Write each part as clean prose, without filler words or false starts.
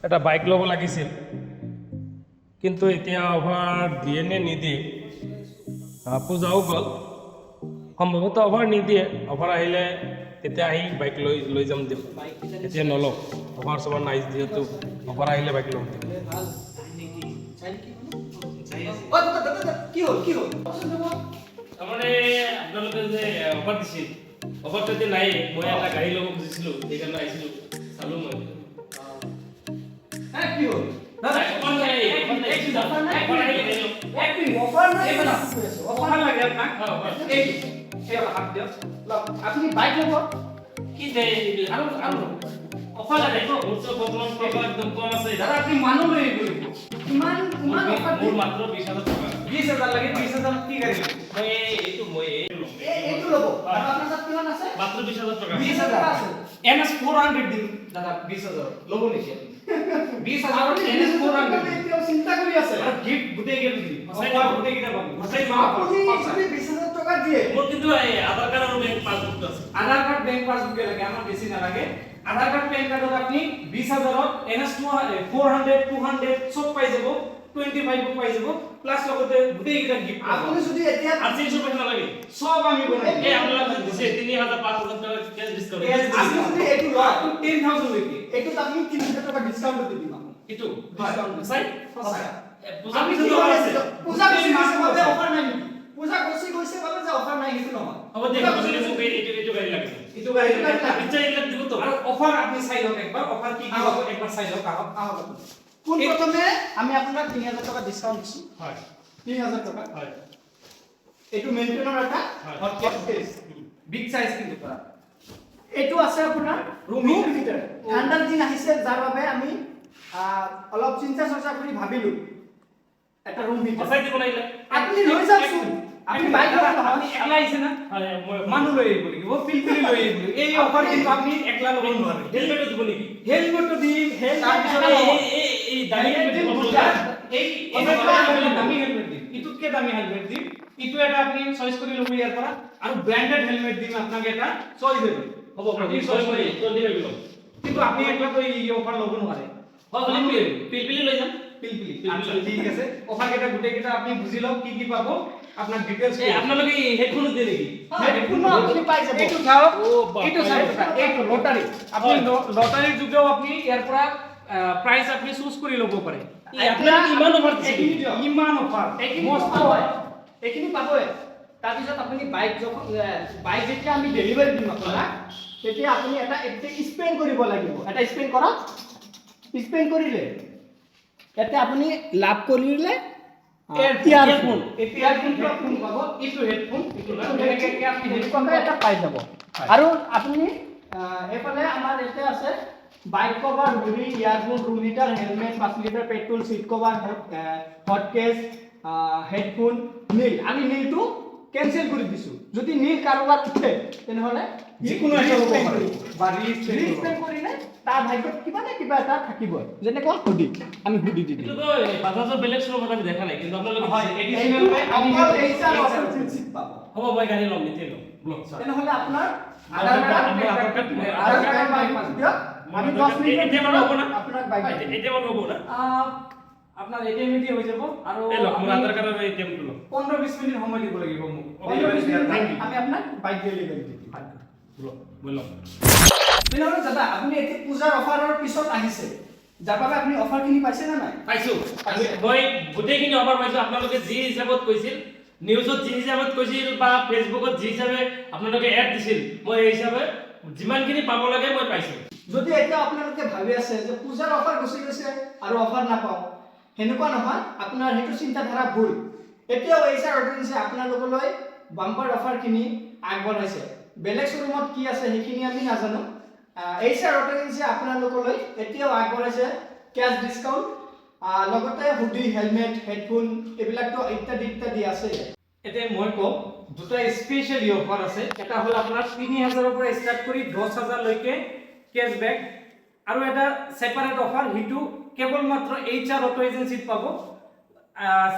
এটা বাইক ল'ব লাগিছিল, কিন্তু এতিয়া অফাৰ দিয়ে নে নিদিয়ে। পূজাও গ'ল, সম্ভৱতঃ অফাৰ নিদিয়ে। অফাৰ আহিলে তেতিয়া আহি বাইক লৈ যাম দিম, এতিয়া নলওঁ। অফাৰ চফাৰ নাই যিহেতু, অফাৰ আহিলে বাইক ল'ম দিম। তাৰমানে আপোনালোকে যে অফাৰ দিছিল, অফাৰটো এতিয়া নাই। মই এটা গাড়ী ল'ব খুজিছিলোঁ, সেইকাৰণে আহিছিলোঁ, চালোঁ মই। কি হ'ল? আপুনি বাইক ল'ব কি অফাৰ লাগে একদম কম আছে। দাদা আপুনি মানুহ লৈ আহিব। কিমান মোৰ মাত্ৰ 20,000 টকা। 20,000 লাগে? 20,000 কি গাড়ী? এইটো ল'ব। আপোনাৰ তাত কিমান আছে? মাত্ৰ 20,000 টকা। 20,000 আছে। NS 400 দিম দাদা। 20,000 ল'ব নেকি? 20,000 NS 400 এতিয়াও চিন্তা কৰি আছে। আৰু গিফ্ট গোটেই গিফ্ট দিম। অফাৰ গোটেই কিটা পাব। আপুনি যদি 20,000 টকা দিয়ে, মোৰ কিন্তু আধাৰ কাৰ্ড আৰু বেংক পাছবুক আছে। আধাৰ কাৰ্ড বেংক পাছবুক লাগে, আমাৰ বেছি নালাগে। আধাৰ কাৰ্ড পেন কাৰ্ডত আপনি 20,000 NS 400 200 সব পাই যাব। 25 পাই যাব, প্লাস লগতে গোটেই কিটা গিফট। আপুনি যদি এতিয়া 800 পইচা নালাগে, সব আমি বনাই দিম। আপোনালোকে দিছে 3,000 5,000 টাকা ক্যাশ ডিসকাউন্ট। আপনি যদি এটো লয় 10,000 লৈকে, এটো আপনি 3,000 টাকা ডিসকাউন্ট দিম আমি। এটো ডিসকাউন্ট চাই সঁচা। পূজা পিছতে আছে। পূজা পিছতে অফার নাই নেকি? পূজা গৈছে বলে যে অফার নাই হেতু নহয়। হ'ব দে, মোক এটো গাড়ী লাগে। এটো গাড়ী লাগে। আচ্ছা এইলা দিব তো। আৰু অফার আপনি চাই লওক একবার, অফার কি কি হবে একবার চাই লওক। আহক কোন প্রথমে আমি আপোনাক 3,000 টাকা ডিসকাউন্ট দিছো। হয় 3,000 টাকা। হয় এটো মেইনটেইনৰ এটা হট কেস বিগ সাইজ কিন্তু কৰা। এটো আছে আপোনাৰ ৰুম হিটাৰ। ঠান্ডাৰ দিন আহিছে, যাৰ বাবে আমি অলপ চিন্তা চৰ্চা কৰি ভাবিলো এটা রুম হিটার বসাই দিব নাইলে। আপনি লৈ যাওকচোন। আপনি বাইক লৈ আপনি একলা আইছে না? মানুহ লৈ আহিব লাগিব, পিলপিলি লৈ আহিব। এই অফার কিন্তু আপনি একলা ল'ব নোৱাৰে। হেলমেট দিব নেকি? হেলমেট দিম। তাৰপিছত এই দামী হেলমেট দিব। এই দামী হেলমেট দিম। ইটুতকে দামী হেলমেট দিম। ইটো এটা আপনি চয়েস কৰি ল'ব ইয়াৰ পৰা। আৰু ব্র্যান্ডেড হেলমেট দিম আপোনাক এটা চয়েস দিব। হ'ব আপনি চয়েস কৰি জলদি হৈ গ'ল। কিন্তু আপনি একলা তো এই অফাৰ ল'ব নোৱাৰে। হয় পিলপিলি লৈ যাম। পিলপিলি আচ্ছা ঠিক আছে। অফার কেটা গুটে কেটা আপনি বুঝি লওক কি কি পাবো। আপনার ডিটেইলস আপনাদের কি হেডফোন দিয়ে নাকি? হেডফোন আপনি পাই যাব। এটু খাও। এটু চাই এটু লটারি। আপনি লটারির যুগেও আপনি এর পৰা প্ৰাইস আপনি চুজ কৰি লব পাৰে। আপনাৰ ইমান অফাৰ দিছে। ইমান অফাৰ মস্ত হয়। এখিনি পাবই। তাৰ পিছত আপুনি বাইক যখন বাইক যেতিয়া আমি ডেলিভাৰি দিম আপোনাক, তেতিয়া আপুনি এটা স্পেন কৰিব লাগিব। এটা স্পেন কৰা। স্পেন কৰিলে এতে আপুনি লাভ কৰিলে ইয়ারফোন। ইয়ারফোনটো আপুনি পাব। ইটো হেডফোন, ইটো এনেকে আপনি হেডফোন এটা পাই যাব। আৰু আপুনি এফালে আমাৰ এতে আছে bike cover, hoodie, earphone, room heater, helmet, 5 litre petrol, seat cover, hot case, headphone, নীল। আমি নীলটো ক্যান্সেল কৰি দিছো। যদি নীল কাৰোবাৰ উঠে তেনেহলে যিকোনো এটা হ'ব পাৰে বা ৰিস্পেন্ড কৰিলে তাৰ ভাগ্যত কিবা না কিবা এটা থাকিব। যেনেকৈ হুডি, আমি হুডি দি দিম। কিন্তু বাজাজৰ বেলেগ শোৰুমত আমি দেখা নাই, কিন্তু আপোনালোকে হয় এডিশনাল আমি এইচাৰ অথেন্টিক পাব। হ'ব মই গাড়ী ল'ম নিতে ল'ম। তেনেহলে আপোনাৰ আধাৰ কাৰ্ড বাইক পাস দিয়ক। আমি 10 মিনিট এতিয়া মানে হ'ব না? আপোনাক বাইক এতিয়া মানে হ'ব না? আপনার এটিএম দি হৈ যাব। আৰু এই লওক মোৰ আধাৰ কাৰ্ডৰ এটিএমটো লওক। 15-20 মিনিট সময় দিব লাগিব মোক। 15-20 মিনিট আমি আপোনাক বাইক ডেলিভারি দিম। লওক মই লওক। তেনেহলে দাদা আপুনি এতিয়া পূজাৰ অফাৰৰ পিছত আহিছে, যাৰ বাবে আপুনি অফাৰখিনি পাইছে না নাই? পাইছো। মই গোটেইখিনি অফাৰ পাইছো। আপোনালোকে যি হিচাপত কৈছিল, নিউজত যি হিচাপত কৈছিল বা ফেসবুকত যি হিচাপে আপোনালোকে এড দিছিল, মই এই হিচাপে যিমানখিনি পাব লাগে মই পাইছো। যদি এতিয়া আপোনালোকে ভাবি আছে যে পূজাৰ অফাৰ গুচি গৈছে আৰু অফাৰ নাপাওঁ, হেনেকুৱা নহয়। আপোনাৰ হেতু চিন্তাধাৰা ভুল। এতিয়াও H.R AUTO Agency আপোনালোকলৈ বাম্পাৰ অফাৰখিনি আগবঢ়াইছে। বেলেগ শ্বৰুমত কি আছে সেইখিনি আমি নাজানো। H.R AUTO Agency আপোনালোকলৈ এতিয়াও আগবঢ়াইছে ক্যাশ ডিসকাউন্ট, লগতে হুডি, হেলমেট, হেডফোন এইবিলাকটো ইত্যাদি আছে। এতিয়া মই কম দুটা স্পেশালি অফার আছে। এটা হল আপোনাৰ 3,000 পৰা স্টাৰ্ট কৰি 10,000 লৈকে ক্যাশব্যাক, আৰু এটা সেপাৰেট অফাৰ হিটু কেবল মাত্ৰ H.R AUTO Agency পাব।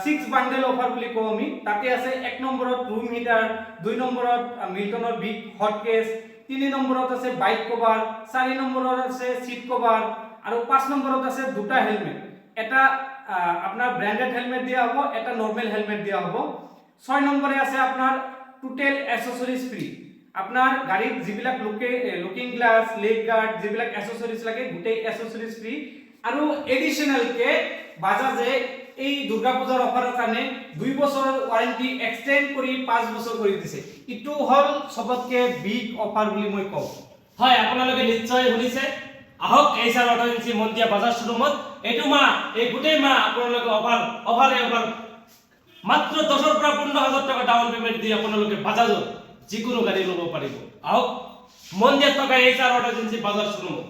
6 বান্ডেল অফাৰ বুলি কওঁ আমি। তাতে আছে 1 নম্বৰত ৰুম হিটাৰ, 2 নম্বৰত মিল্টনৰ বিগ হট কেস, 3 নম্বৰত আছে বাইক কভাৰ, 4 নম্বৰত আছে সিট কভাৰ আৰু 5 নম্বৰত আছে দুটা হেলমেট, এটা আপোনাৰ ব্ৰ্যান্ডেড হেলমেট দিয়া হ'ব, এটা নৰমাল হেলমেট দিয়া হ'ব। 6 নম্বৰে আছে আপোনাৰ টোটাল এসেসৰিজ ফ্ৰী, আপোনাৰ গাড়ীত যিবিলাক লুকিং গ্লাস, লেগ গাৰ্ড যিবিলাক এসেসৰিজ লাগে গোটেই এসেসৰিজ ফ্ৰী। আৰু এডিশনাল কে বাজাজে এই দুৰ্গা পূজাৰ অফাৰৰ কাৰণে 2 বছৰৰ ওয়াৰেন্টি এক্সটেন্ড কৰি 5 বছৰ কৰি দিছে। ইটো হল সবতকে বিগ অফাৰ বুলি মই কওঁ। হয়, আপোনালোকে নিশ্চয় শুনিছে। আহক H.R AUTO Agency Mandia Bajaj শ্বৰুমত এইটো এই গোটেই আপোনালোকে অফাৰ মাত্ৰ 10,000 পৰা 15,000 টকা ডাউন পেমেন্ট দি আপোনালোকে বাজাজৰ যিকোনো গাড়ী ল'ব পাৰিব। আহক মন্দিয়াত থকা H.R AUTO Agency বাজাজ শ্বৰুমত।